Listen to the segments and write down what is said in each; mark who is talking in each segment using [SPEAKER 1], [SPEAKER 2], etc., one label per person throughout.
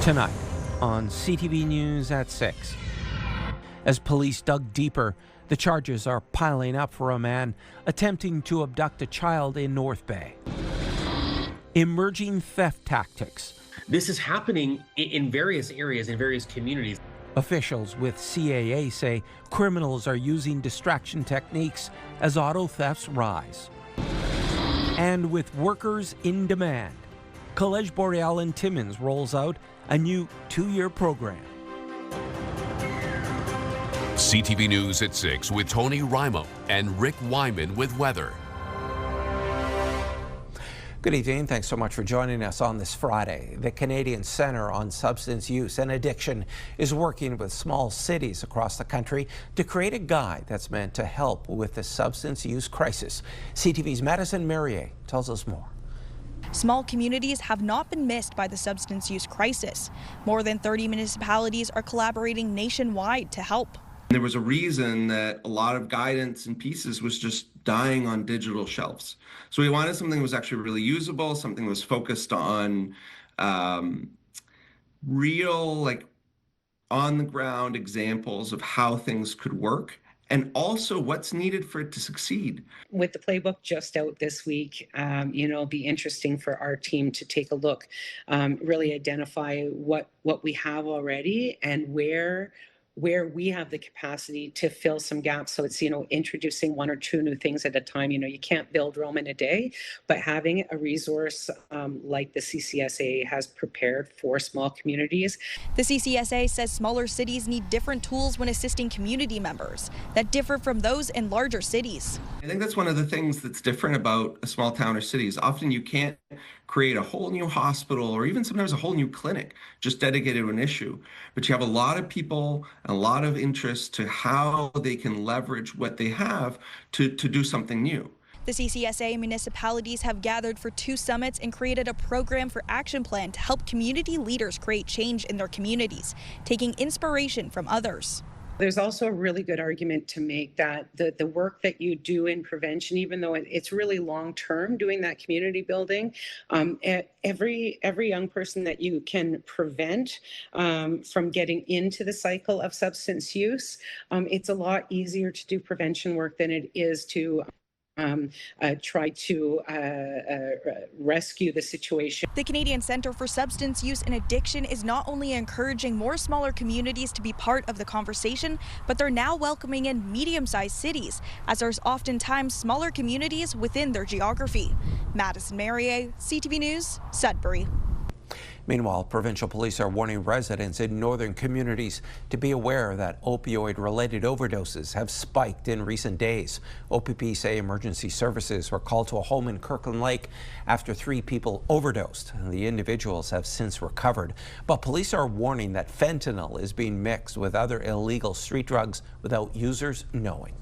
[SPEAKER 1] Tonight on CTV News at 6. As police dug deeper, the charges are piling up for a man attempting to abduct a child in North Bay. Emerging theft tactics.
[SPEAKER 2] This is happening in various areas, in various communities.
[SPEAKER 1] Officials with CAA say criminals are using distraction techniques as auto thefts rise. And with workers in demand, Collège Boreal in Timmins rolls out a new 2-year program.
[SPEAKER 3] CTV News at 6 with Tony Ryma and Rick Wyman with weather.
[SPEAKER 1] Good evening. Thanks so much for joining us on this Friday. The Canadian Centre on Substance Use and Addiction is working with small cities across the country to create a guide that's meant to help with the substance use crisis. CTV's Madison Merrier tells us more.
[SPEAKER 4] Small communities have not been missed by the substance use crisis. More than 30 municipalities are collaborating nationwide to help.
[SPEAKER 5] There was a reason that a lot of guidance and pieces was just dying on digital shelves. So we wanted something that was actually really usable, something that was focused on real, on the ground examples of how things could work, and also what's needed for it to succeed.
[SPEAKER 6] With the playbook just out this week, it'll be interesting for our team to take a look, really identify what we have already and where we have the capacity to fill some gaps. So it's, introducing 1 or 2 new things at a time. You can't build Rome in a day, but having a resource like the CCSA has prepared for small communities.
[SPEAKER 4] The CCSA says smaller cities need different tools when assisting community members that differ from those in larger cities.
[SPEAKER 5] I think that's one of the things that's different about a small town or cities. Often you can't create a whole new hospital or even sometimes a whole new clinic just dedicated to an issue. But you have a lot of people, a lot of interest to how they can leverage what they have to do something new.
[SPEAKER 4] The CCSA municipalities have gathered for 2 summits and created a program for action plan to help community leaders create change in their communities, taking inspiration from others.
[SPEAKER 6] There's also a really good argument to make that the work that you do in prevention, even though it's really long-term, doing that community building, every young person that you can prevent from getting into the cycle of substance use, it's a lot easier to do prevention work than it is to try to rescue the situation.
[SPEAKER 4] The Canadian Centre for Substance Use and Addiction is not only encouraging more smaller communities to be part of the conversation, but they're now welcoming in medium-sized cities, as there's oftentimes smaller communities within their geography. Madison Merrier, CTV News, Sudbury.
[SPEAKER 1] Meanwhile, provincial police are warning residents in northern communities to be aware that opioid-related overdoses have spiked in recent days. OPP say emergency services were called to a home in Kirkland Lake after 3 people overdosed. The individuals have since recovered, but police are warning that fentanyl is being mixed with other illegal street drugs without users knowing.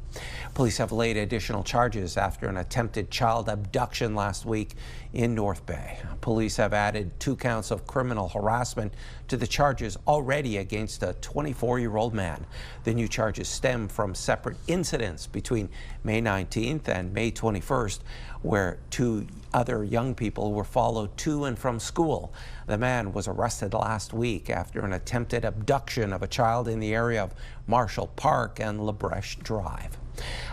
[SPEAKER 1] Police have laid additional charges after an attempted child abduction last week in North Bay. Police have added 2 counts of criminal harassment to the charges already against a 24-year-old man. The new charges stem from separate incidents between May 19th and May 21st, where 2 other young people were followed to and from school. The man was arrested last week after an attempted abduction of a child in the area of Marshall Park and LaBreche Drive.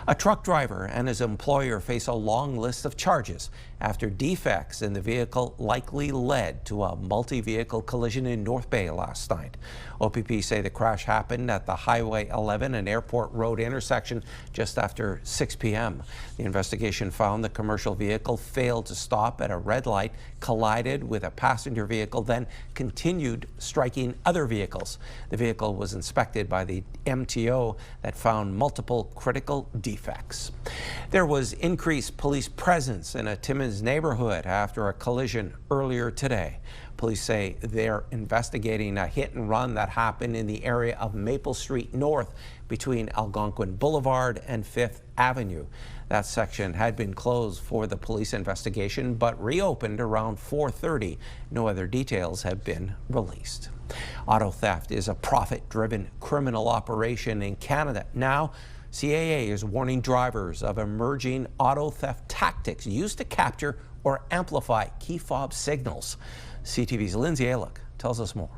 [SPEAKER 1] A truck driver and his employer face a long list of charges after defects in the vehicle likely led to a multi-vehicle collision in North Bay last night. OPP say the crash happened at the Highway 11 and Airport Road intersection just after 6 p.m. The investigation found the commercial vehicle failed to stop at a red light, collided with a passenger vehicle, then continued striking other vehicles. The vehicle was inspected by the MTO that found multiple critical defects. There was increased police presence in a Timmins neighborhood after a collision earlier today. Police say they're investigating a hit and run that happened in the area of Maple Street North between Algonquin Boulevard and 5th Avenue. That section had been closed for the police investigation but reopened around 4:30. No other details have been released. Auto theft is a profit-driven criminal operation in Canada. Now, CAA is warning drivers of emerging auto theft tactics used to capture or amplify key fob signals. CTV's Lindsay Alick tells us more.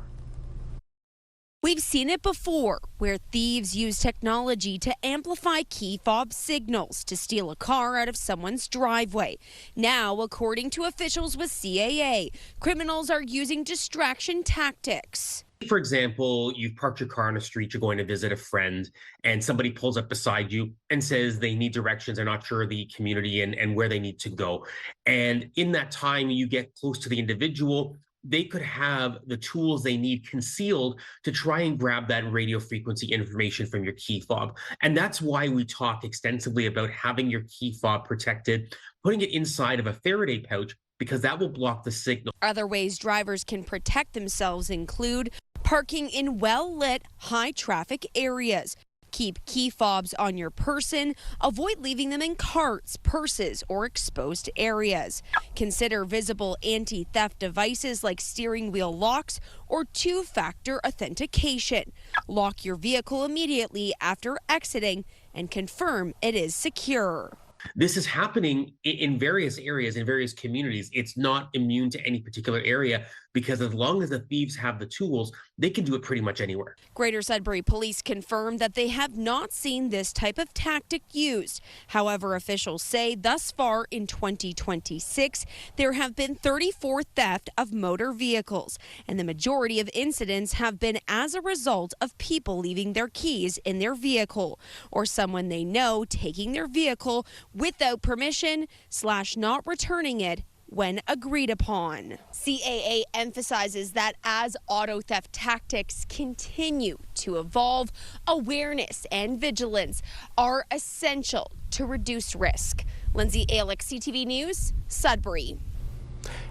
[SPEAKER 7] We've seen it before, where thieves use technology to amplify key fob signals to steal a car out of someone's driveway. Now, according to officials with CAA, criminals are using distraction tactics.
[SPEAKER 2] For example, you've parked your car on the street, you're going to visit a friend, and somebody pulls up beside you and says they need directions, they're not sure of the community and where they need to go. And in that time, you get close to the individual, they could have the tools they need concealed to try and grab that radio frequency information from your key fob. And that's why we talk extensively about having your key fob protected, putting it inside of a Faraday pouch, because that will block the signal.
[SPEAKER 7] Other ways drivers can protect themselves include parking in well-lit, high-traffic areas. Keep key fobs on your person. Avoid leaving them in carts, purses, or exposed areas. Consider visible anti-theft devices like steering wheel locks or two-factor authentication. Lock your vehicle immediately after exiting and confirm it is secure.
[SPEAKER 2] This is happening in various areas, in various communities. It's not immune to any particular area, because as long as the thieves have the tools, they can do it pretty much anywhere.
[SPEAKER 7] Greater Sudbury Police confirmed that they have not seen this type of tactic used. However, officials say thus far in 2026, there have been 34 theft of motor vehicles, and the majority of incidents have been as a result of people leaving their keys in their vehicle or someone they know taking their vehicle without permission / not returning it when agreed upon. CAA emphasizes that as auto theft tactics continue to evolve, awareness and vigilance are essential to reduce risk. Lindsay Alick, CTV News, Sudbury.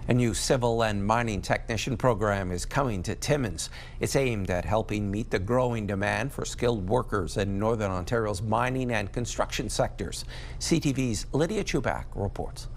[SPEAKER 1] A new civil and mining technician program is coming to Timmins. It's aimed at helping meet the growing demand for skilled workers in Northern Ontario's mining and construction sectors. CTV's Lydia Chubak reports.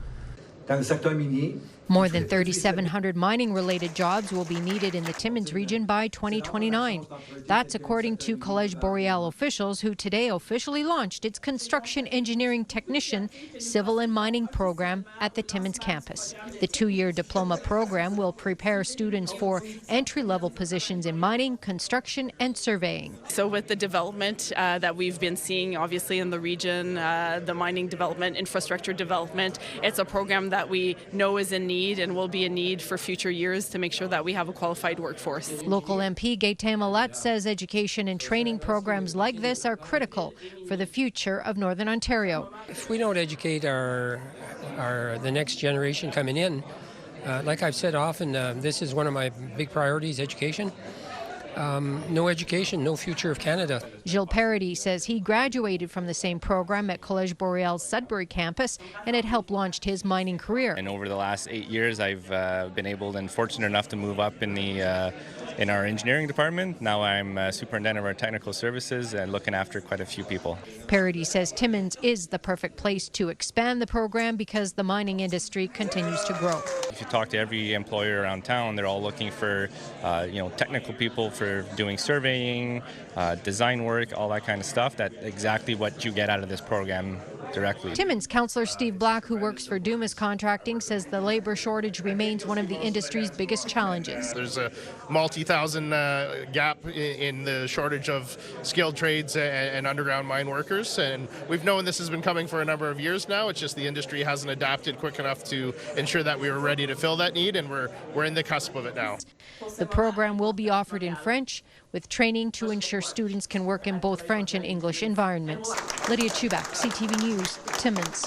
[SPEAKER 8] More than 3,700 mining-related jobs will be needed in the Timmins region by 2029. That's according to Collège Boreal officials, who today officially launched its construction engineering technician civil and mining program at the Timmins campus. The two-year diploma program will prepare students for entry-level positions in mining, construction, and surveying.
[SPEAKER 9] So with the development that we've been seeing, obviously, in the region, the mining development, infrastructure development, it's a program that we know is in need and will be a need for future years to make sure that we have a qualified workforce.
[SPEAKER 8] Local MP Gaetan Millette says education and training programs like this are critical for the future of Northern Ontario.
[SPEAKER 10] If we don't educate the next generation coming in, like I've said often, this is one of my big priorities, education. No education, no future of Canada.
[SPEAKER 8] Gilles Paradis says he graduated from the same program at Collège Boreal's Sudbury campus, and it helped launch his mining career.
[SPEAKER 11] And over the last 8 years, I've been able and fortunate enough to move up in our engineering department. Now I'm superintendent of our technical services and looking after quite a few people.
[SPEAKER 8] Paradis says Timmins is the perfect place to expand the program because the mining industry continues to grow.
[SPEAKER 11] If you talk to every employer around town, they're all looking for technical people for doing surveying, design work, all that kind of stuff. That's exactly what you get out of this program directly.
[SPEAKER 8] Timmins councillor Steve Black, who works for Dumas Contracting, says the labor shortage remains one of the industry's biggest challenges.
[SPEAKER 12] There's a multi-thousand gap in the shortage of skilled trades and underground mine workers, and we've known this has been coming for a number of years now. It's just the industry hasn't adapted quick enough to ensure that we were ready to fill that need, and we're in the cusp of it now.
[SPEAKER 8] The program will be offered in French, with training to ensure students can work in both French and English environments. Lydia Chubak, CTV News, Timmins.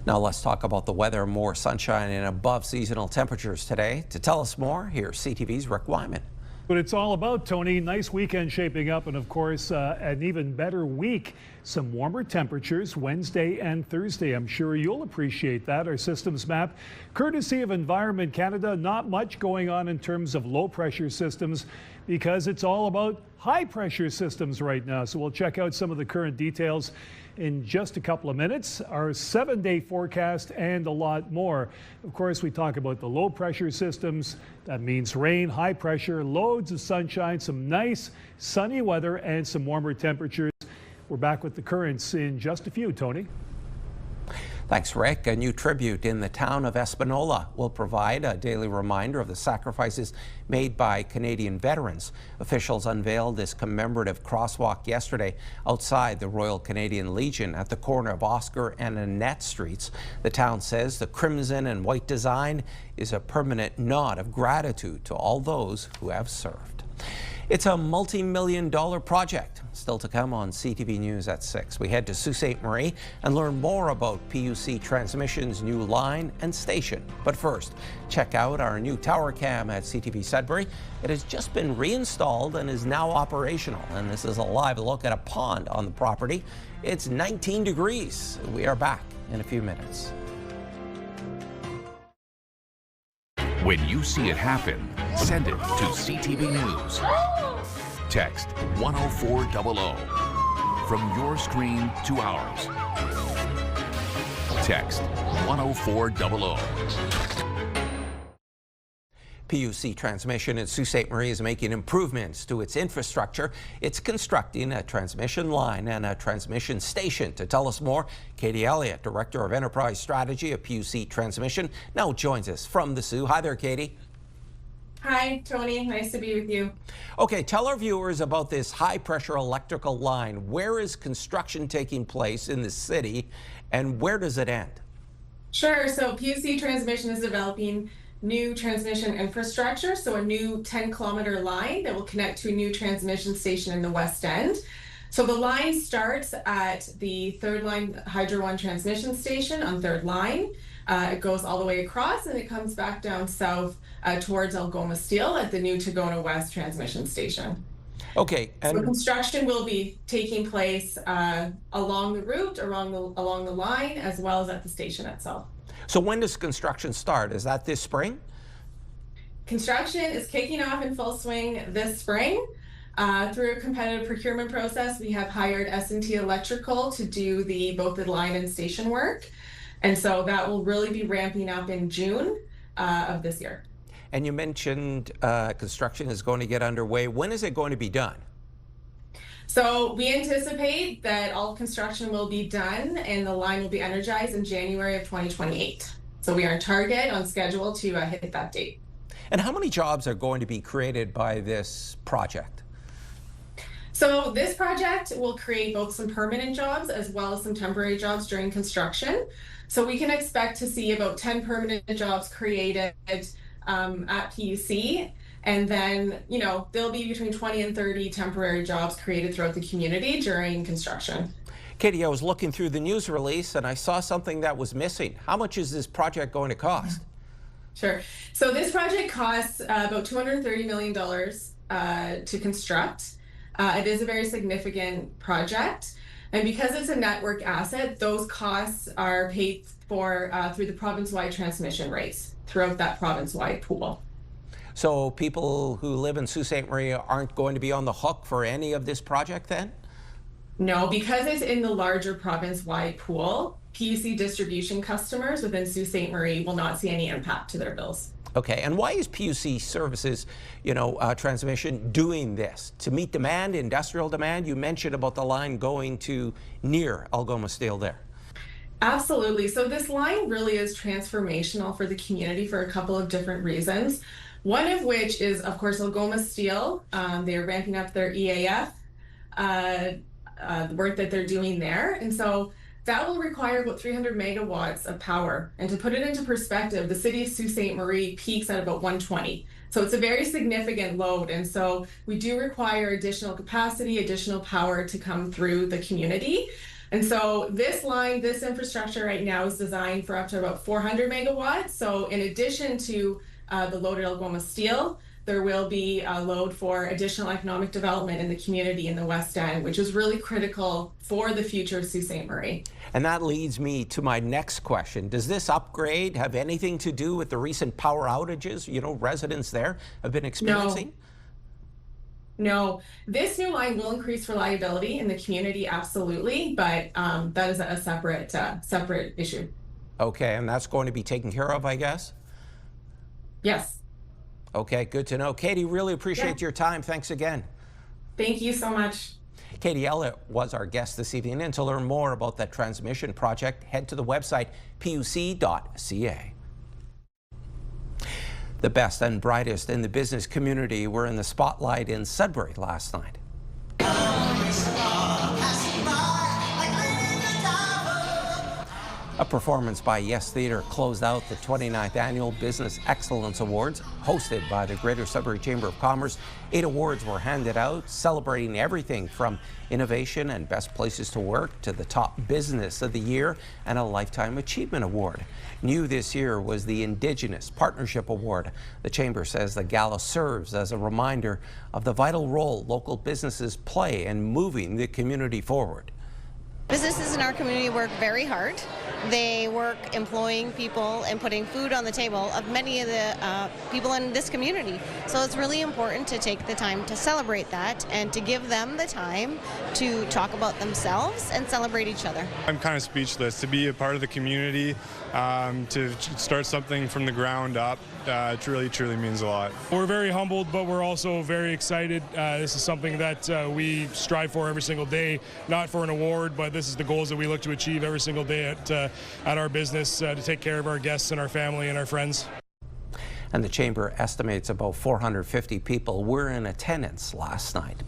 [SPEAKER 1] Now let's talk about the weather. More sunshine and above seasonal temperatures today. To tell us more, here's CTV's Rick Wyman.
[SPEAKER 13] What it's all about, Tony. Nice weekend shaping up, and of course, an even better week. Some warmer temperatures Wednesday and Thursday. I'm sure you'll appreciate that. Our systems map, courtesy of Environment Canada. Not much going on in terms of low pressure systems because it's all about high pressure systems right now. So we'll check out some of the current details in just a couple of minutes. Our 7-day forecast and a lot more. Of course, we talk about the low pressure systems. That means rain, high pressure, loads of sunshine, some nice sunny weather, and some warmer temperatures. We're back with the currents in just a few, Tony.
[SPEAKER 1] Thanks, Rick. A new tribute in the town of Espanola will provide a daily reminder of the sacrifices made by Canadian veterans. Officials unveiled this commemorative crosswalk yesterday outside the Royal Canadian Legion at the corner of Oscar and Annette Streets. The town says the crimson and white design is a permanent nod of gratitude to all those who have served. It's a multi-million-dollar project. Still to come on CTV News at 6. We head to Sault Ste. Marie and learn more about PUC Transmission's new line and station. But first, check out our new tower cam at CTV Sudbury. It has just been reinstalled and is now operational. And this is a live look at a pond on the property. It's 19 degrees. We are back in a few minutes.
[SPEAKER 3] When you see it happen, send it to CTV News. Text 10400 from your screen to ours. Text 10400.
[SPEAKER 1] PUC Transmission in Sault Ste. Marie is making improvements to its infrastructure. It's constructing a transmission line and a transmission station. To tell us more, Katie Elliott, Director of Enterprise Strategy at PUC Transmission, now joins us from the Soo. Hi there, Katie.
[SPEAKER 14] Hi, Tony. Nice to be with you.
[SPEAKER 1] Okay, tell our viewers about this high-pressure electrical line. Where is construction taking place in the city, and where does it end?
[SPEAKER 14] Sure. So PUC Transmission is developing new transmission infrastructure, so a new 10-kilometer line that will connect to a new transmission station in the West End. So the line starts at the Third Line Hydro One transmission station on Third Line. It goes all the way across and it comes back down south towards Algoma Steel at the new Tagona West transmission station.
[SPEAKER 1] Okay. And
[SPEAKER 14] so construction will be taking place along the route, along the line, as well as at the station itself.
[SPEAKER 1] So when does construction start? Is that this spring?
[SPEAKER 14] Construction is kicking off in full swing this spring. Through a competitive procurement process, we have hired S&T Electrical to do both the line and station work. And so that will really be ramping up in June of this year.
[SPEAKER 1] And you mentioned construction is going to get underway. When is it going to be done?
[SPEAKER 14] So we anticipate that all construction will be done and the line will be energized in January of 2028. So we are on target, on schedule to hit that date.
[SPEAKER 1] And how many jobs are going to be created by this project?
[SPEAKER 14] So this project will create both some permanent jobs as well as some temporary jobs during construction. So we can expect to see about 10 permanent jobs created at PUC. And then, there'll be between 20 and 30 temporary jobs created throughout the community during construction.
[SPEAKER 1] Katie, I was looking through the news release and I saw something that was missing. How much is this project going to cost?
[SPEAKER 14] Sure. So this project costs about $230 million to construct. It is a very significant project. And because it's a network asset, those costs are paid for through the province-wide transmission rates throughout that province-wide pool.
[SPEAKER 1] So people who live in Sault Ste. Marie aren't going to be on the hook for any of this project then?
[SPEAKER 14] No, because it's in the larger province-wide pool, PUC distribution customers within Sault Ste. Marie will not see any impact to their bills.
[SPEAKER 1] Okay, and why is PUC Services, transmission doing this? To meet demand, industrial demand? You mentioned about the line going to near Algoma Steel there.
[SPEAKER 14] Absolutely. So this line really is transformational for the community for a couple of different reasons. One of which is, of course, Algoma Steel. They are ramping up their EAF, the work that they're doing there. And so that will require about 300 megawatts of power. And to put it into perspective, the city of Sault Ste. Marie peaks at about 120. So it's a very significant load. And so we do require additional capacity, additional power to come through the community. And so this line, this infrastructure right now is designed for up to about 400 megawatts. So in addition to the load at Algoma Steel, there will be a load for additional economic development in the community in the West End, which is really critical for the future of Sault Ste. Marie.
[SPEAKER 1] And that leads me to my next question. Does this upgrade have anything to do with the recent power outages, residents there have been experiencing?
[SPEAKER 14] No, this new line will increase reliability in the community, absolutely, but that is a separate issue.
[SPEAKER 1] Okay, and that's going to be taken care of, I guess?
[SPEAKER 14] Yes.
[SPEAKER 1] Okay, good to know. Katie, really appreciate your time. Thanks again.
[SPEAKER 14] Thank you so much.
[SPEAKER 1] Katie Elliott was our guest this evening, and to learn more about that transmission project, head to the website puc.ca. The best and brightest in the business community were in the spotlight in Sudbury last night. A performance by Yes Theatre closed out the 29th Annual Business Excellence Awards, hosted by the Greater Sudbury Chamber of Commerce. 8 awards were handed out, celebrating everything from innovation and best places to work to the top business of the year and a Lifetime Achievement Award. New this year was the Indigenous Partnership Award. The Chamber says the gala serves as a reminder of the vital role local businesses play in moving the community forward.
[SPEAKER 15] Businesses in our community work very hard. They work employing people and putting food on the table of many of the people in this community. So it's really important to take the time to celebrate that and to give them the time to talk about themselves and celebrate each other.
[SPEAKER 16] I'm kind of speechless to be a part of the community, to start something from the ground up. It truly means a lot.
[SPEAKER 17] We're very humbled, but we're also very excited. This is something that we strive for every single day, not for an award, but this is the goals that we look to achieve every single day at our business, to take care of our guests and our family and our friends.
[SPEAKER 1] And the Chamber estimates about 450 people were in attendance last night.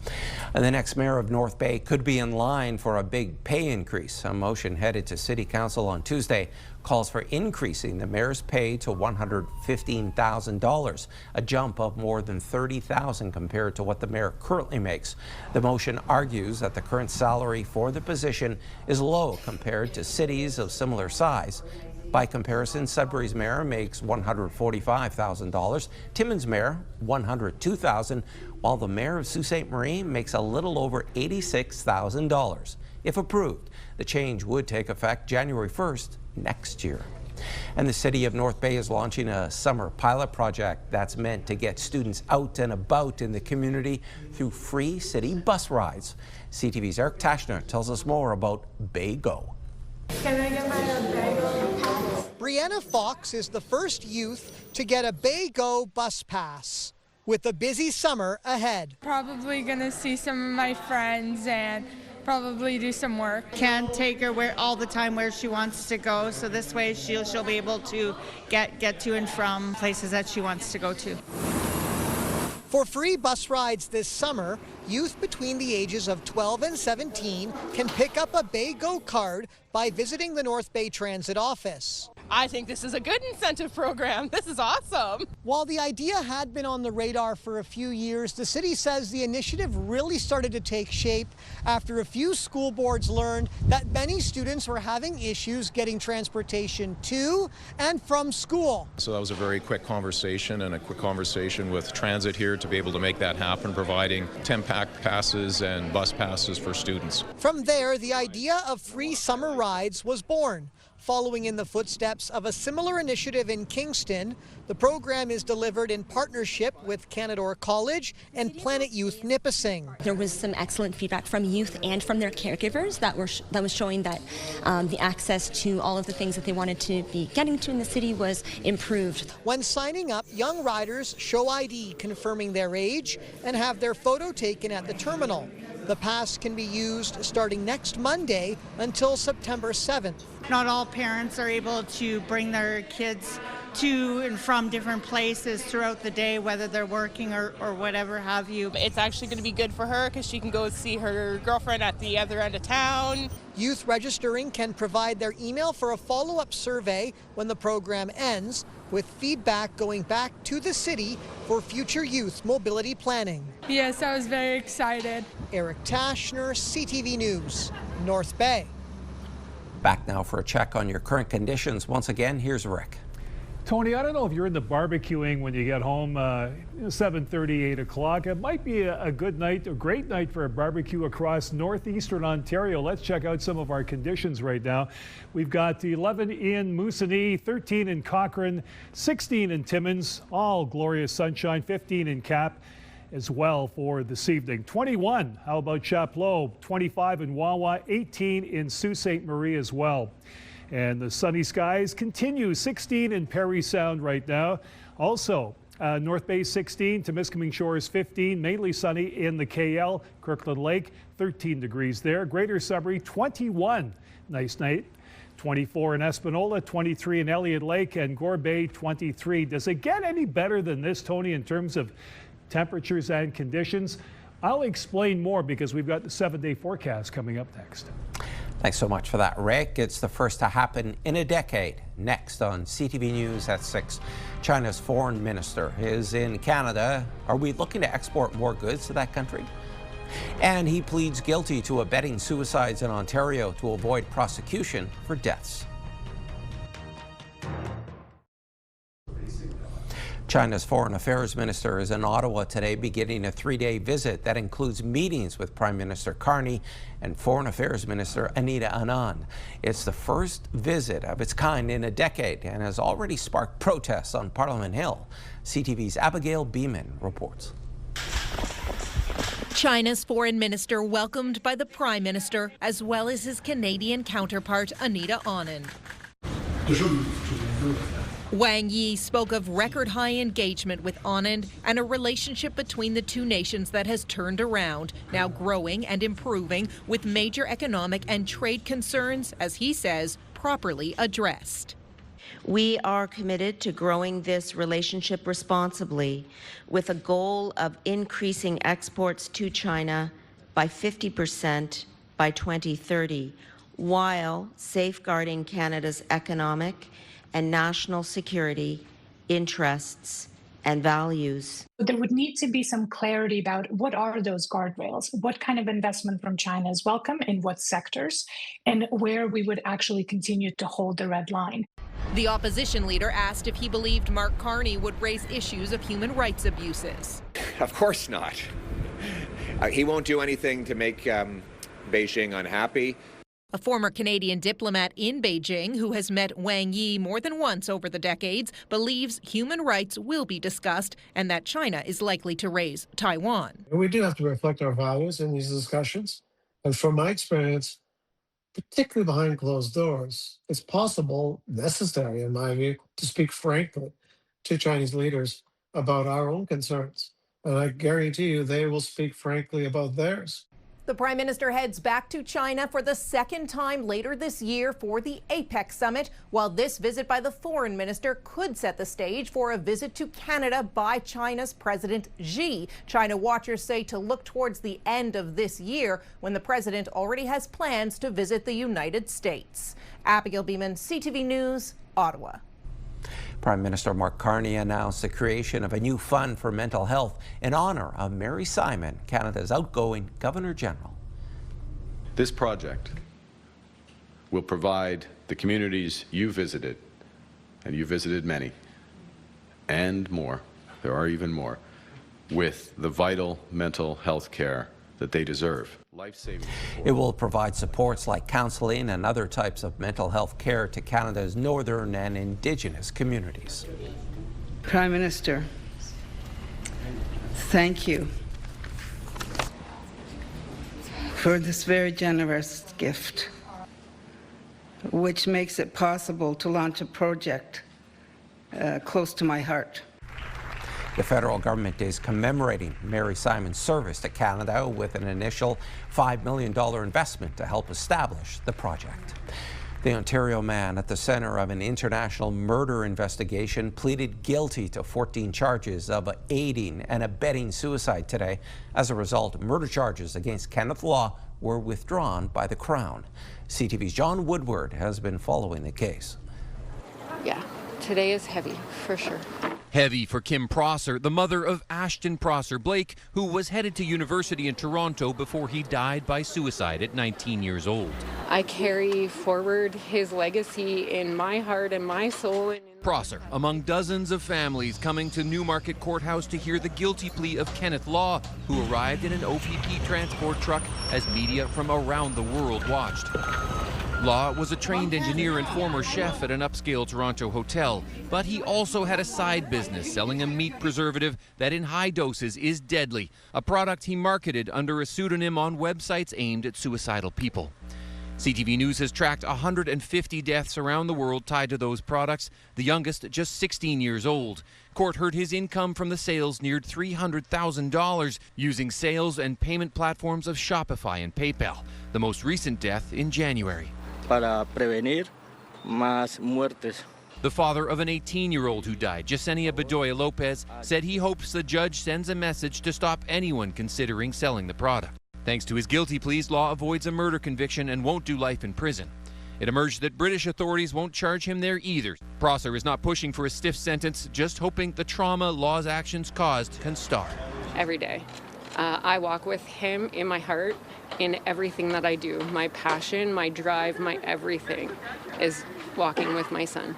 [SPEAKER 1] And the next mayor of North Bay could be in line for a big pay increase. A motion headed to City Council on Tuesday calls for increasing the mayor's pay to $115,000, a jump of more than $30,000 compared to what the mayor currently makes. The motion argues that the current salary for the position is low compared to cities of similar size. By comparison, Sudbury's mayor makes $145,000, Timmins' mayor $102,000, while the mayor of Sault Ste. Marie makes a little over $86,000. If approved, the change would take effect January 1st next year. And the city of North Bay is launching a summer pilot project that's meant to get students out and about in the community through free city bus rides. CTV's Eric Tashner tells us more about Bay Go.
[SPEAKER 18] Can I get my Bay-Go pass? Brianna Fox is the first youth to get a Bay-Go bus pass. With a busy summer ahead.
[SPEAKER 19] Probably gonna see some of my friends and probably do some work.
[SPEAKER 20] Can't take her all the time where she wants to go, so this way she'll be able to get to and from places that she wants to go to.
[SPEAKER 18] For free bus rides this summer, youth between the ages of 12 and 17 can pick up a Bay-Go card by visiting the North Bay Transit office.
[SPEAKER 21] I think this is a good incentive program. This is awesome.
[SPEAKER 18] While the idea had been on the radar for a few years, the city says the initiative really started to take shape after a few school boards learned that many students were having issues getting transportation to and from school.
[SPEAKER 22] So that was a very quick conversation with transit here to be able to make that happen, providing 10-pack passes and bus passes for students.
[SPEAKER 18] From there, the idea of free summer rides was born. Following in the footsteps of a similar initiative in Kingston, the program is delivered in partnership with Canadore College and Planet Youth Nipissing.
[SPEAKER 23] There was some excellent feedback from youth and from their caregivers that was showing that the access to all of the things that they wanted to be getting to in the city was improved.
[SPEAKER 18] When signing up, young riders show ID confirming their age and have their photo taken at the terminal. The pass can be used starting next Monday until September 7th.
[SPEAKER 20] Not all parents are able to bring their kids to and from different places throughout the day, whether they're working or whatever have you.
[SPEAKER 21] It's actually going to be good for her because she can go see her girlfriend at the other end of town.
[SPEAKER 18] Youth registering can provide their email for a follow-up survey when the program ends, with feedback going back to the city for future youth mobility planning.
[SPEAKER 19] Yes, I was very excited.
[SPEAKER 18] Eric Tashner, CTV News, North Bay.
[SPEAKER 1] Back now for a check on your current conditions. Once again, here's Rick.
[SPEAKER 13] Tony, I don't know if you're into barbecuing when you get home, 7:30, 8 o'clock. It might be a good night, a great night for a barbecue across Northeastern Ontario. Let's check out some of our conditions right now. We've got 11 in Moosonee, 13 in Cochrane, 16 in Timmins, all glorious sunshine, 15 in Cap as well for this evening. 21, how about Chapleau? 25 in Wawa, 18 in Sault Ste. Marie as well. And the sunny skies continue, 16 in Parry Sound right now. Also, North Bay 16, Temiskaming Shores 15, mainly sunny in the KL. Kirkland Lake 13 degrees there. Greater Sudbury 21. Nice night. 24 in Espanola, 23 in Elliott Lake, and Gore Bay 23. Does it get any better than this, Tony, in terms of temperatures and conditions? I'll explain more because we've got the 7-day forecast coming up next.
[SPEAKER 1] Thanks so much for that, Rick. It's the first to happen in a decade. Next on CTV News at 6, China's foreign minister is in Canada. Are we looking to export more goods to that country? And he pleads guilty to abetting suicides in Ontario to avoid prosecution for deaths. China's foreign affairs minister is in Ottawa today, beginning a 3-day visit that includes meetings with Prime Minister Carney and Foreign Affairs Minister Anita Anand. It's the first visit of its kind in a decade and has already sparked protests on Parliament Hill. CTV's Abigail Beeman reports.
[SPEAKER 4] China's foreign minister welcomed by the Prime Minister as well as his Canadian counterpart Anita Anand. Wang Yi spoke of record-high engagement with Anand and a relationship between the two nations that has turned around, now growing and improving with major economic and trade concerns, as he says, properly addressed.
[SPEAKER 5] We are committed to growing this relationship responsibly with a goal of increasing exports to China by 50% by 2030, while safeguarding Canada's economic and national security interests and values.
[SPEAKER 6] There would need to be some clarity about what are those guardrails, what kind of investment from China is welcome in what sectors, and where we would actually continue to hold the red line.
[SPEAKER 4] The opposition leader asked if he believed Mark Carney would raise issues of human rights abuses.
[SPEAKER 24] Of course not. He won't do anything to make Beijing unhappy.
[SPEAKER 4] A former Canadian diplomat in Beijing who has met Wang Yi more than once over the decades believes human rights will be discussed and that China is likely to raise Taiwan.
[SPEAKER 25] We do have to reflect our values in these discussions. And from my experience, particularly behind closed doors, it's possible, necessary in my view, to speak frankly to Chinese leaders about our own concerns. And I guarantee you they will speak frankly about theirs.
[SPEAKER 4] The Prime Minister heads back to China for the second time later this year for the APEC summit, while this visit by the foreign minister could set the stage for a visit to Canada by China's President Xi. China watchers say to look towards the end of this year when the president already has plans to visit the United States. Abigail Beeman, CTV News, Ottawa.
[SPEAKER 1] Prime Minister Mark Carney announced the creation of a new fund for mental health in honor of Mary Simon, Canada's outgoing Governor General.
[SPEAKER 26] This project will provide the communities you visited, and you visited many, and more, there are even more, with the vital mental health care that they deserve. Life-saving support.
[SPEAKER 1] It will provide supports like counseling and other types of mental health care to Canada's northern and Indigenous communities.
[SPEAKER 27] Prime Minister, thank you for this very generous gift, which makes it possible to launch a project close to my heart.
[SPEAKER 1] The federal government is commemorating Mary Simon's service to Canada with an initial $5 million investment to help establish the project. The Ontario man at the center of an international murder investigation pleaded guilty to 14 charges of aiding and abetting suicide today. As a result, murder charges against Kenneth Law were withdrawn by the Crown. CTV's John Woodward has been following the case.
[SPEAKER 28] Yeah, today is heavy, for sure.
[SPEAKER 29] Heavy for Kim Prosser, the mother of Ashton Prosser Blake, who was headed to university in Toronto before he died by suicide at 19 years old.
[SPEAKER 28] I carry forward his legacy in my heart and my soul.
[SPEAKER 29] Prosser, among dozens of families coming to Newmarket Courthouse to hear the guilty plea of Kenneth Law, who arrived in an OPP transport truck as media from around the world watched. Law was a trained engineer and former chef at an upscale Toronto hotel, but he also had a side business selling a meat preservative that in high doses is deadly, a product he marketed under a pseudonym on websites aimed at suicidal people. CTV News has tracked 150 deaths around the world tied to those products, the youngest just 16 years old. Court heard his income from the sales neared $300,000 using sales and payment platforms of Shopify and PayPal. The most recent death in January.
[SPEAKER 2] Para prevenir más muertes.
[SPEAKER 29] The father of an 18-year-old who died, Yesenia Bedoya Lopez, said he hopes the judge sends a message to stop anyone considering selling the product. Thanks to his guilty pleas, Law avoids a murder conviction and won't do life in prison. It emerged that British authorities won't charge him there either. Prosser is not pushing for a stiff sentence, just hoping the trauma Law's actions caused can stop.
[SPEAKER 28] Every day. I walk with him in my heart in everything that I do. My passion, my drive, my everything is walking with my son.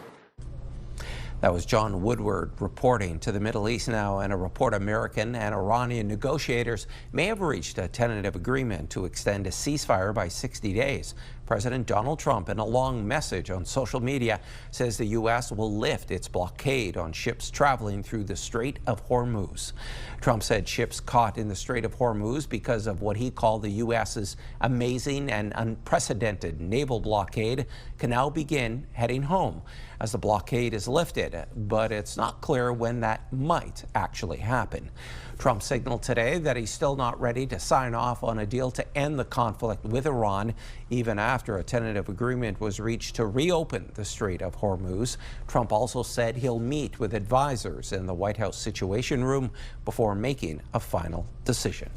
[SPEAKER 1] That was John Woodward reporting. To the Middle East now, and a report American and Iranian negotiators may have reached a tentative agreement to extend a ceasefire by 60 days. President Donald Trump, in a long message on social media, says the U.S. will lift its blockade on ships traveling through the Strait of Hormuz. Trump said ships caught in the Strait of Hormuz because of what he called the U.S.'s amazing and unprecedented naval blockade can now begin heading home as the blockade is lifted, but it's not clear when that might actually happen. Trump signaled today that he's still not ready to sign off on a deal to end the conflict with Iran, even after a tentative agreement was reached to reopen the Strait of Hormuz. Trump also said he'll meet with advisors in the White House Situation Room before making a final decision.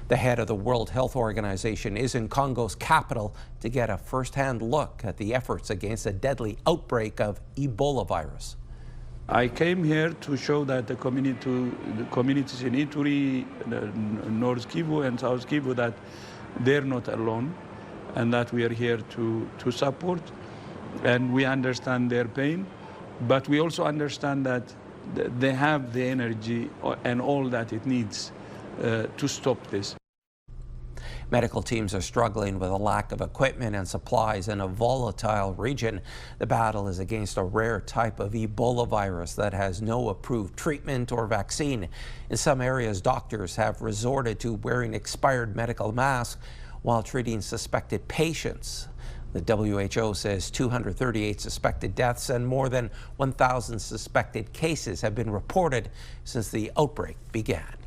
[SPEAKER 1] The head of the World Health Organization is in Congo's capital to get a first-hand look at the efforts against a deadly outbreak of Ebola virus.
[SPEAKER 3] I came here to show that the communities in Ituri, North Kivu and South Kivu, that they're not alone and that we are here to support, and we understand their pain, but we also understand that they have the energy and all that it needs to stop this.
[SPEAKER 1] Medical teams are struggling with a lack of equipment and supplies in a volatile region. The battle is against a rare type of Ebola virus that has no approved treatment or vaccine. In some areas, doctors have resorted to wearing expired medical masks while treating suspected patients. The WHO says 238 suspected deaths and more than 1,000 suspected cases have been reported since the outbreak began.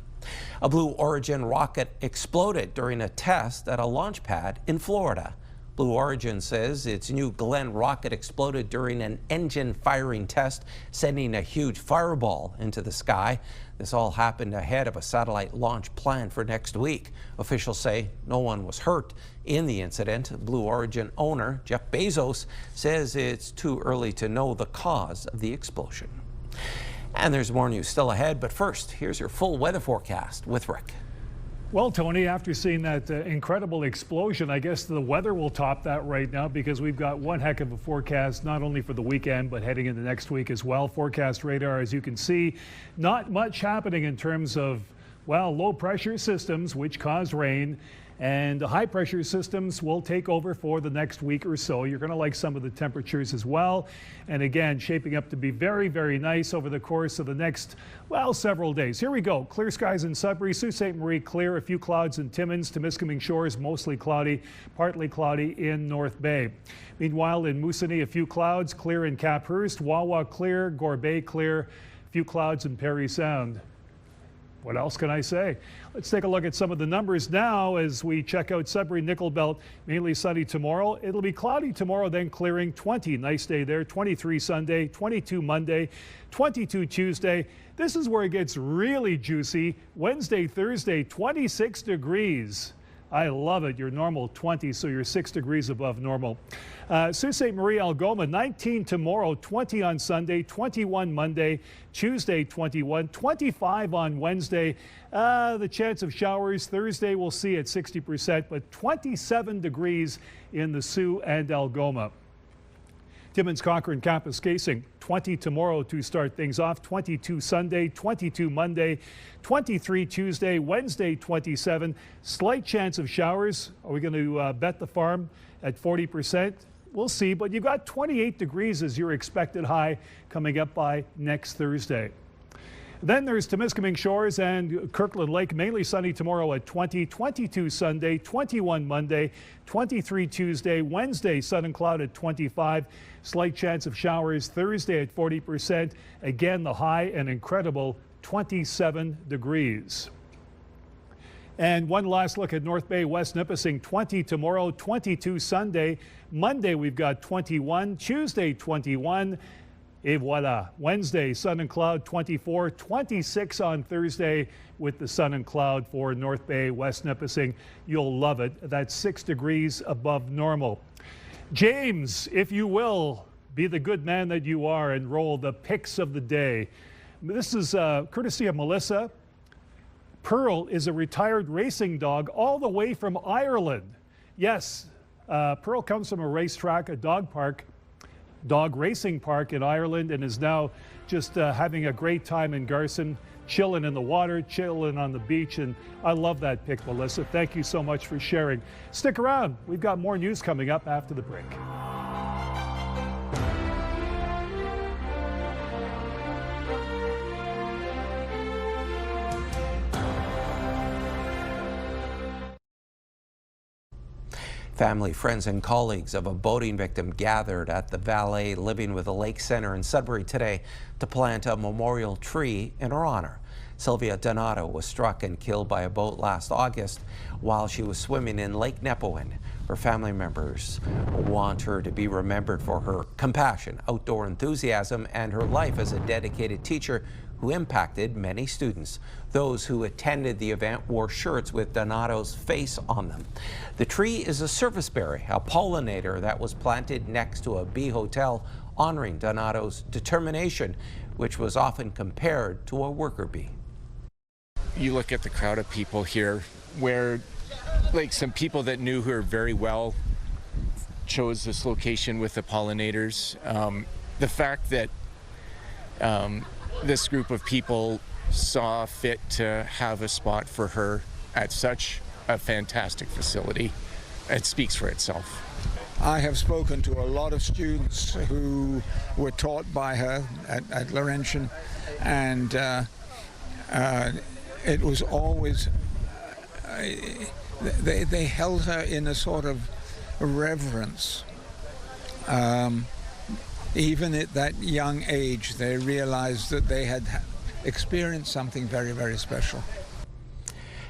[SPEAKER 1] A Blue Origin rocket exploded during a test at a launch pad in Florida. Blue Origin says its New Glenn rocket exploded during an engine firing test, sending a huge fireball into the sky. This all happened ahead of a satellite launch planned for next week. Officials say no one was hurt in the incident. Blue Origin owner Jeff Bezos says it's too early to know the cause of the explosion. And there's more news still ahead, but first, here's your full weather forecast with Rick.
[SPEAKER 13] Well, Tony, after seeing that incredible explosion, I guess the weather will top that right now because we've got one heck of a forecast, not only for the weekend, but heading into next week as well. Forecast radar, as you can see, not much happening in terms of, well, low pressure systems, which cause rain. And the high pressure systems will take over for the next week or so. You're going to like some of the temperatures as well. And again, shaping up to be very, very nice over the course of the next, well, several days. Here we go. Clear skies in Sudbury, Sault Ste. Marie, clear. A few clouds in Timmins, Temiskaming Shores, mostly cloudy, partly cloudy in North Bay. Meanwhile, in Moosonee, a few clouds, clear in Caphurst, Wawa clear, Gore Bay clear, a few clouds in Parry Sound. What else can I say? Let's take a look at some of the numbers now as we check out Sudbury Nickel Belt. Mainly sunny tomorrow. It'll be cloudy tomorrow, then clearing. 20, nice day there. 23 Sunday, 22 Monday, 22 Tuesday. This is where it gets really juicy. Wednesday, Thursday, 26 degrees. I love it. Your normal 20, so you're 6 degrees above normal. Sault Ste. Marie, Algoma, 19 tomorrow, 20 on Sunday, 21 Monday, Tuesday 21, 25 on Wednesday. The chance of showers Thursday we'll see at 60%, but 27 degrees in the Sault and Algoma. Timmins, Cochrane, Kapuskasing, 20 tomorrow to start things off, 22 Sunday, 22 Monday, 23 Tuesday, Wednesday 27. Slight chance of showers. Are we going to bet the farm at 40%? We'll see, but you've got 28 degrees as your expected high coming up by next Thursday. Then there's Temiskaming Shores and Kirkland Lake. Mainly sunny tomorrow at 20, 22 Sunday, 21 Monday, 23 Tuesday, Wednesday sun and cloud at 25. Slight chance of showers Thursday at 40%. Again, the high an incredible 27 degrees. And one last look at North Bay, West Nipissing, 20 tomorrow, 22 Sunday. Monday we've got 21, Tuesday 21. Et voila. Wednesday, sun and cloud, 24, 26 on Thursday with the sun and cloud for North Bay, West Nipissing. You'll love it. That's 6 degrees above normal. James, if you will, be the good man that you are and roll the picks of the day. This is courtesy of Melissa. Pearl is a retired racing dog all the way from Ireland. Yes, Pearl comes from a racetrack, a dog racing park in Ireland, and is now just having a great time in Garson, chilling in the water, chilling on the beach. And I love that pic, Melissa. Thank you so much for sharing. Stick around. We've got more news coming up after the break.
[SPEAKER 1] Family, friends, and colleagues of a boating victim gathered at the Valet Living with a Lake Center in Sudbury today to plant a memorial tree in her honor. Sylvia Donato was struck and killed by a boat last August while she was swimming in Lake Nepewan. Her family members want her to be remembered for her compassion, outdoor enthusiasm, and her life as a dedicated teacher who impacted many students. Those who attended the event wore shirts with Donato's face on them. The tree is a serviceberry, a pollinator that was planted next to a bee hotel, honoring Donato's determination, which was often compared to a worker bee.
[SPEAKER 7] You look at the crowd of people here where like some people that knew her very well chose this location with the pollinators. The fact that this group of people saw fit to have a spot for her at such a fantastic facility, it speaks for itself.
[SPEAKER 8] I have spoken to a lot of students who were taught by her at Laurentian, and it was always, they held her in a sort of reverence. Even at that young age, they realized that they had experienced something very, very special.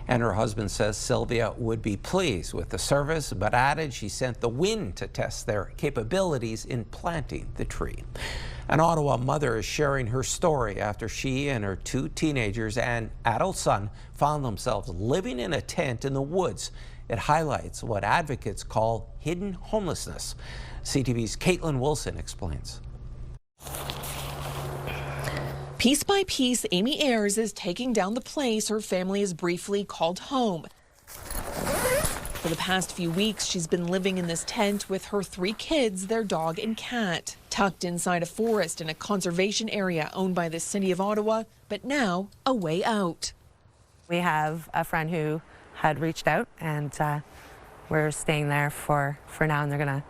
[SPEAKER 1] And her husband says Sylvia would be pleased with the service, but added she sent the wind to test their capabilities in planting the tree. An Ottawa mother is sharing her story after she and her 2 teenagers and adult son found themselves living in a tent in the woods. It highlights what advocates call hidden homelessness. CTV's Caitlin Wilson explains.
[SPEAKER 9] Piece by piece, Amy Ayers is taking down the place her family has briefly called home. For the past few weeks, she's been living in this tent with her 3 kids, their dog and cat, tucked inside a forest in a conservation area owned by the City of Ottawa, but now a way out.
[SPEAKER 10] We have a friend who had reached out, and we're staying there for now, and they're going to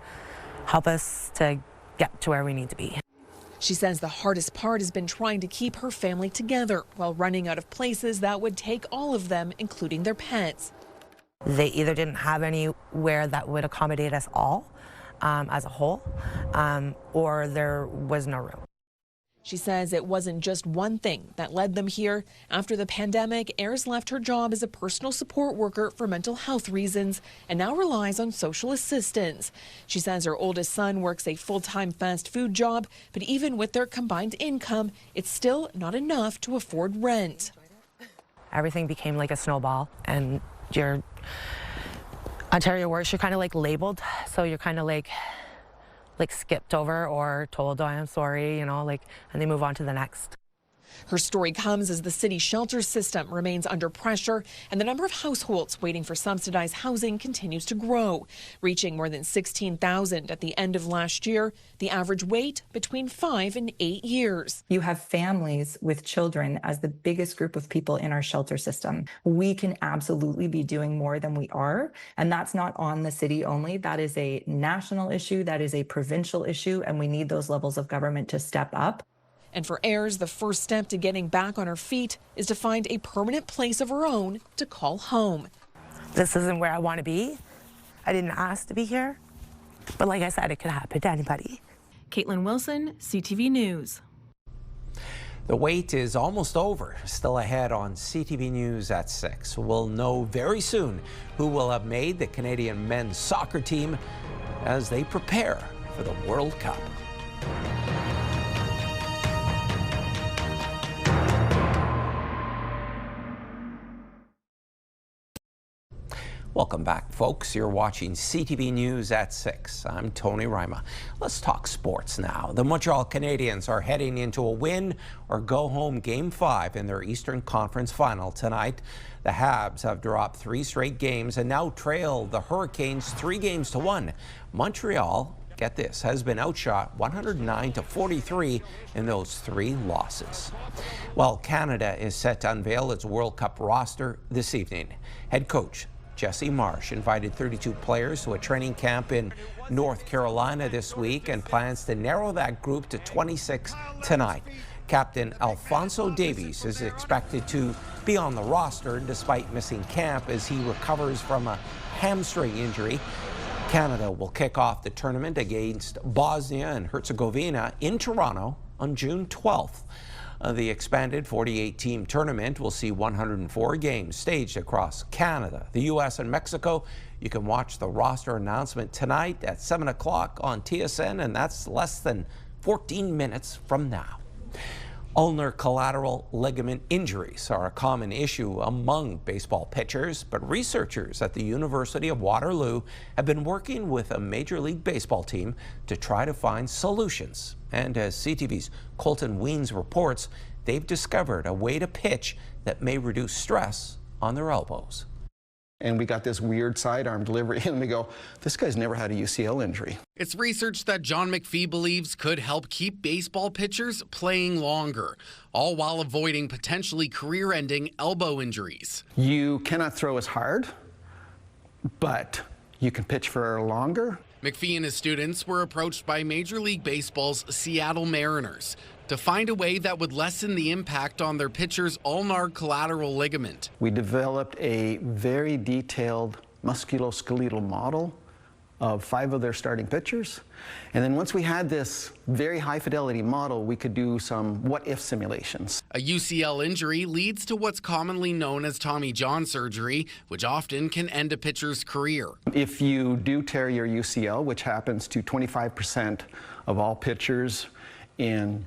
[SPEAKER 10] help us to get to where we need to be.
[SPEAKER 9] She says the hardest part has been trying to keep her family together while running out of places that would take all of them, including their pets.
[SPEAKER 10] They either didn't have anywhere that would accommodate us all as a whole, or there was no room.
[SPEAKER 9] She says it wasn't just one thing that led them here. After the pandemic, Ayers left her job as a personal support worker for mental health reasons and now relies on social assistance. She says her oldest son works a full-time fast food job, but even with their combined income, it's still not enough to afford rent.
[SPEAKER 10] Everything became like a snowball, and your Ontario works, you're kind of like labeled, so you're kind of like skipped over or told, oh, I'm sorry, you know, and they move on to the next.
[SPEAKER 9] Her story comes as the city shelter system remains under pressure and the number of households waiting for subsidized housing continues to grow, reaching more than 16,000 at the end of last year, the average wait between 5 and 8 years.
[SPEAKER 11] You have families with children as the biggest group of people in our shelter system. We can absolutely be doing more than we are, and that's not on the city only. That is a national issue, that is a provincial issue, and we need those levels of government to step up.
[SPEAKER 9] And for Ayers, the first step to getting back on her feet is to find a permanent place of her own to call home.
[SPEAKER 10] This isn't where I want to be. I didn't ask to be here. But like I said, it could happen to anybody.
[SPEAKER 12] Caitlin Wilson, CTV News.
[SPEAKER 1] The wait is almost over. Still ahead on CTV News at 6. We'll know very soon who will have made the Canadian men's soccer team as they prepare for the World Cup. Welcome back, folks. You're watching CTV News at 6. I'm Tony Ryma. Let's talk sports now. The Montreal Canadiens are heading into a win or go home Game 5 in their Eastern Conference final tonight. The Habs have dropped 3 straight games and now trail the Hurricanes 3-1. Montreal, get this, has been outshot 109-43 in those 3 losses. Well, Canada is set to unveil its World Cup roster this evening. Head coach Jesse Marsh invited 32 players to a training camp in North Carolina this week and plans to narrow that group to 26 tonight. Captain Alphonso Davies is expected to be on the roster despite missing camp as he recovers from a hamstring injury. Canada will kick off the tournament against Bosnia and Herzegovina in Toronto on June 12th. The expanded 48-team tournament will see 104 games staged across Canada, the U.S. and Mexico. You can watch the roster announcement tonight at 7 o'clock on TSN, and that's less than 14 minutes from now. Ulnar collateral ligament injuries are a common issue among baseball pitchers, but researchers at the University of Waterloo have been working with a Major League Baseball team to try to find solutions. And as CTV's Colton Weens reports, they've discovered a way to pitch that may reduce stress on their elbows.
[SPEAKER 14] And we got this weird sidearm delivery, and we go, this guy's never had a UCL injury.
[SPEAKER 15] It's research that John McPhee believes could help keep baseball pitchers playing longer, all while avoiding potentially career-ending elbow injuries.
[SPEAKER 14] You cannot throw as hard, but you can pitch for longer.
[SPEAKER 15] McPhee and his students were approached by Major League Baseball's Seattle Mariners to find a way that would lessen the impact on their pitcher's ulnar collateral ligament.
[SPEAKER 14] We developed a very detailed musculoskeletal model of 5 of their starting pitchers. And then once we had this very high fidelity model, we could do some what-if simulations.
[SPEAKER 15] A UCL injury leads to what's commonly known as Tommy John surgery, which often can end a pitcher's career.
[SPEAKER 14] If you do tear your UCL, which happens to 25% of all pitchers in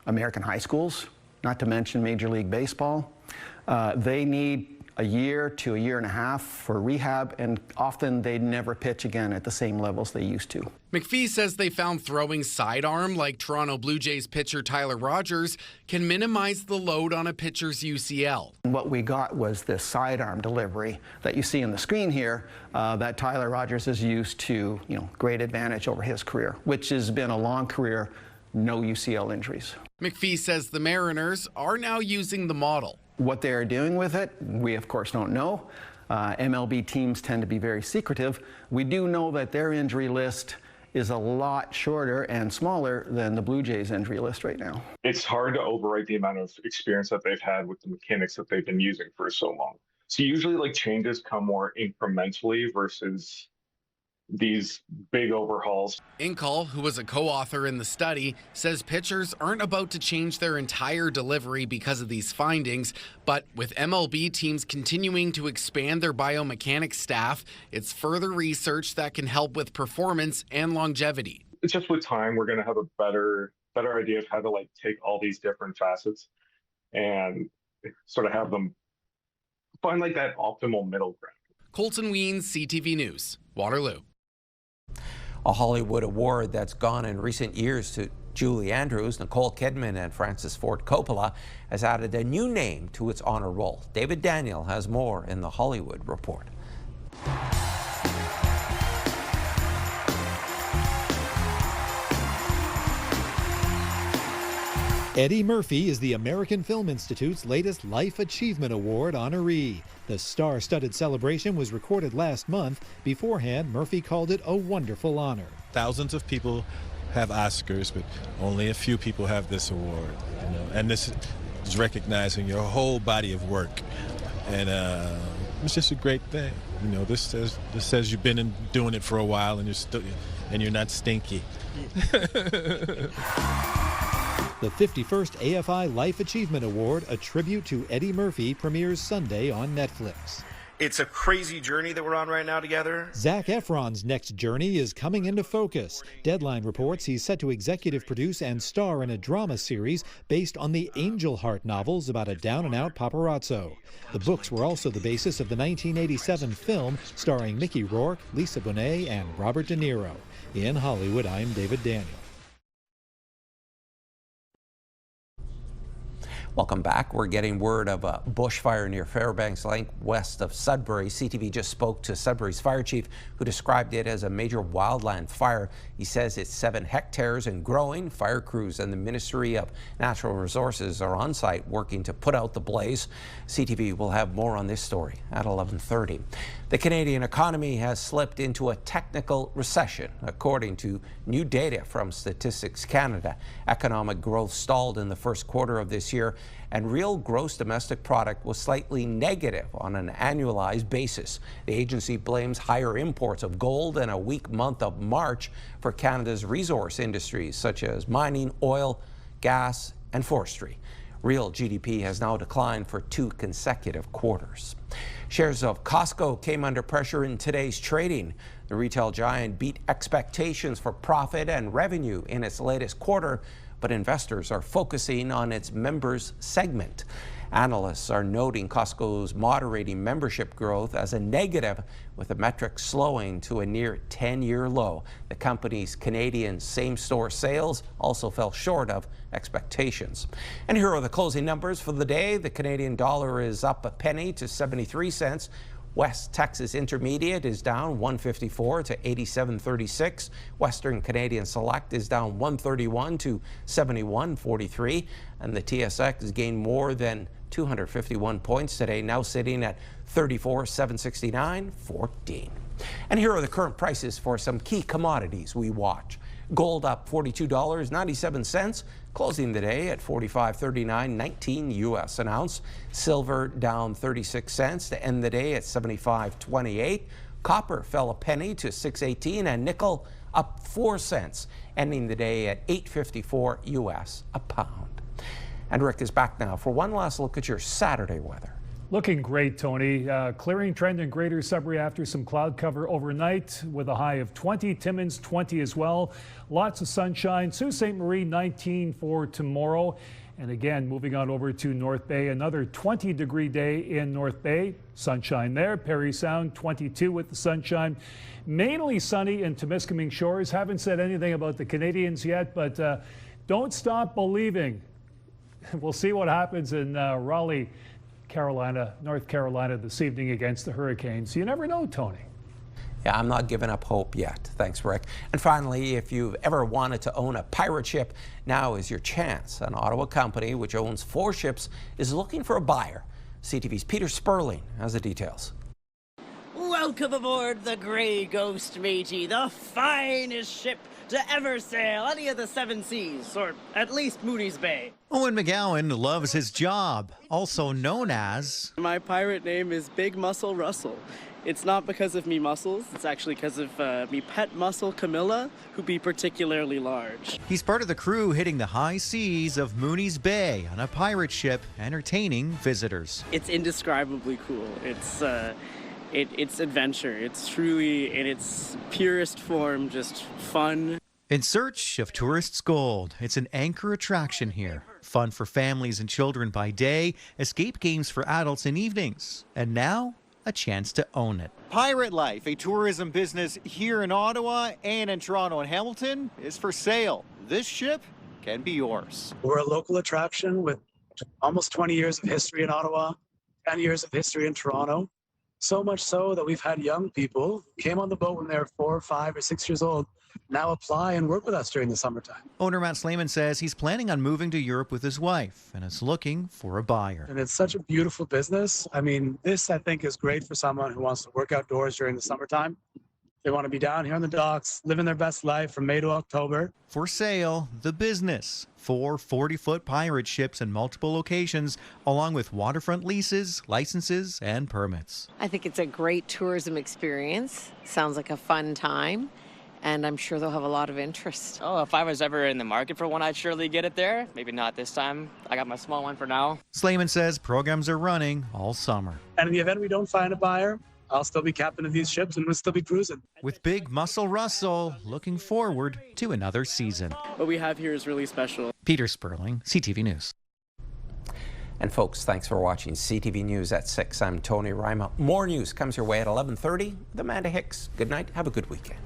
[SPEAKER 14] American high schools, not to mention Major League Baseball, they need a year to a year and a half for rehab, and often they never pitch again at the same levels they used to.
[SPEAKER 15] McPhee says they found throwing sidearm like Toronto Blue Jays pitcher Tyler Rogers can minimize the load on a pitcher's UCL.
[SPEAKER 14] What we got was this sidearm delivery that you see on the screen here that Tyler Rogers has used to, great advantage over his career, which has been a long career, no UCL injuries.
[SPEAKER 15] McPhee says the Mariners are now using the model.
[SPEAKER 14] What they are doing with it, we of course don't know. MLB teams tend to be very secretive. We do know that their injury list is a lot shorter and smaller than the Blue Jays injury list right now.
[SPEAKER 16] It's hard to overwrite the amount of experience that they've had with the mechanics that they've been using for so long. So usually changes come more incrementally versus these big overhauls.
[SPEAKER 15] Inkall, who was a co-author in the study, says pitchers aren't about to change their entire delivery because of these findings, but with MLB teams continuing to expand their biomechanics staff, it's further research that can help with performance and longevity.
[SPEAKER 16] It's just with time, we're going to have a better idea of how to take all these different facets and sort of have them find that optimal middle ground.
[SPEAKER 15] Colton Weens, CTV News, Waterloo.
[SPEAKER 1] A Hollywood award that's gone in recent years to Julie Andrews, Nicole Kidman, and Francis Ford Coppola has added a new name to its honor roll. David Daniel has more in the Hollywood Report.
[SPEAKER 17] Eddie Murphy is the American Film Institute's latest Life Achievement Award honoree. The star-studded celebration was recorded last month. Beforehand, Murphy called it a wonderful honor.
[SPEAKER 20] Thousands of people
[SPEAKER 5] have Oscars, but only a few people have this award, you know, and this is recognizing your whole body of work, and it's just a great thing. You know, this says you've been doing it for a while, and you're not stinky.
[SPEAKER 17] The 51st AFI Life Achievement Award, a tribute to Eddie Murphy, premieres Sunday on Netflix.
[SPEAKER 6] It's a crazy journey that we're on right now together.
[SPEAKER 17] Zac Efron's next journey is coming into focus. Deadline reports he's set to executive produce and star in a drama series based on the Angel Heart novels about a down-and-out paparazzo. The books were also the basis of the 1987 film starring Mickey Rourke, Lisa Bonet, and Robert De Niro. In Hollywood, I'm David Daniel.
[SPEAKER 1] Welcome back. We're getting word of a bushfire near Fairbanks Lake west of Sudbury. CTV just spoke to Sudbury's fire chief, who described it as a major wildland fire. He says it's 7 hectares and growing. Fire crews and the Ministry of Natural Resources are on site working to put out the blaze. CTV will have more on this story at 11:30. The Canadian economy has slipped into a technical recession, according to new data from Statistics Canada. Economic growth stalled in the first quarter of this year, and real gross domestic product was slightly negative on an annualized basis. The agency blames higher imports of gold and a weak month of March for Canada's resource industries, such as mining, oil, gas, and forestry. Real GDP has now declined for 2 consecutive quarters. Shares of Costco came under pressure in today's trading. The retail giant beat expectations for profit and revenue in its latest quarter, but investors are focusing on its members segment. Analysts are noting Costco's moderating membership growth as a negative, with the metric slowing to a near 10-year low. The company's Canadian same-store sales also fell short of expectations. And here are the closing numbers for the day. The Canadian dollar is up a penny to 73 cents. West Texas Intermediate is down 154 to 87.36. Western Canadian Select is down 131 to 71.43. And the TSX gained more than 251 points today, now sitting at 34,769.14. And here are the current prices for some key commodities we watch. Gold up $42.97, closing the day at $45.39.19 US an ounce. Silver down 36 cents to end the day at $75.28. Copper fell a penny to $6.18, and nickel up 4 cents, ending the day at $8.54 US a pound. And Rick is back now for one last look at your Saturday weather.
[SPEAKER 13] Looking great, Tony. Clearing trend in Greater Sudbury after some cloud cover overnight with a high of 20. Timmins 20 as well. Lots of sunshine. Sault Ste. Marie 19 for tomorrow. And again, moving on over to North Bay, another 20-degree day in North Bay. Sunshine there. Parry Sound 22 with the sunshine. Mainly sunny in Temiskaming Shores. Haven't said anything about the Canadians yet, but don't stop believing. We'll see what happens in Raleigh, North Carolina this evening against the Hurricanes. You never know, Tony.
[SPEAKER 1] Yeah, I'm not giving up hope yet. Thanks, Rick. And finally, if you've ever wanted to own a pirate ship, now is your chance. An Ottawa company which owns 4 ships is looking for a buyer. CTV's Peter Sperling has the details.
[SPEAKER 18] Welcome aboard the Grey Ghost, matey, the finest ship to ever sail any of the 7 seas, or at least Mooney's Bay.
[SPEAKER 19] Owen McGowan loves his job, also known as...
[SPEAKER 20] My pirate name is Big Muscle Russell. It's not because of me muscles, it's actually because of me pet mussel Camilla, who be particularly large.
[SPEAKER 19] He's part of the crew hitting the high seas of Mooney's Bay on a pirate ship, entertaining visitors.
[SPEAKER 20] It's indescribably cool. It's adventure. It's truly, in its purest form, just fun.
[SPEAKER 19] In search of tourists' gold, it's an anchor attraction here. Fun for families and children by day, escape games for adults in evenings, and now a chance to own it. Pirate Life, a tourism business here in Ottawa and in Toronto and Hamilton, is for sale. This ship can be yours.
[SPEAKER 21] We're a local attraction with almost 20 years of history in Ottawa, 10 years of history in Toronto. So much so that we've had young people who came on the boat when they were 4, 5, or 6 years old now apply and work with us during the summertime.
[SPEAKER 19] Owner Matt Slayman says he's planning on moving to Europe with his wife and is looking for a buyer.
[SPEAKER 21] And it's such a beautiful business. I mean, this I think is great for someone who wants to work outdoors during the summertime. They want to be down here on the docks, living their best life from May to October.
[SPEAKER 19] For sale, the business. 4 40-foot pirate ships in multiple locations, along with waterfront leases, licenses, and permits.
[SPEAKER 2] I think it's a great tourism experience. Sounds like a fun time, and I'm sure they'll have a lot of interest.
[SPEAKER 4] Oh, if I was ever in the market for one, I'd surely get it there. Maybe not this time. I got my small one for now.
[SPEAKER 19] Slayman says programs are running all summer.
[SPEAKER 21] And in the event we don't find a buyer, I'll still be captain of these ships and we'll still be cruising.
[SPEAKER 19] With Big Muscle Russell looking forward to another season.
[SPEAKER 20] What we have here is really special.
[SPEAKER 19] Peter Sperling, CTV News.
[SPEAKER 1] And folks, thanks for watching CTV News at 6. I'm Tony Ryma. More news comes your way at 11:30 with Amanda Hicks. Good night. Have a good weekend.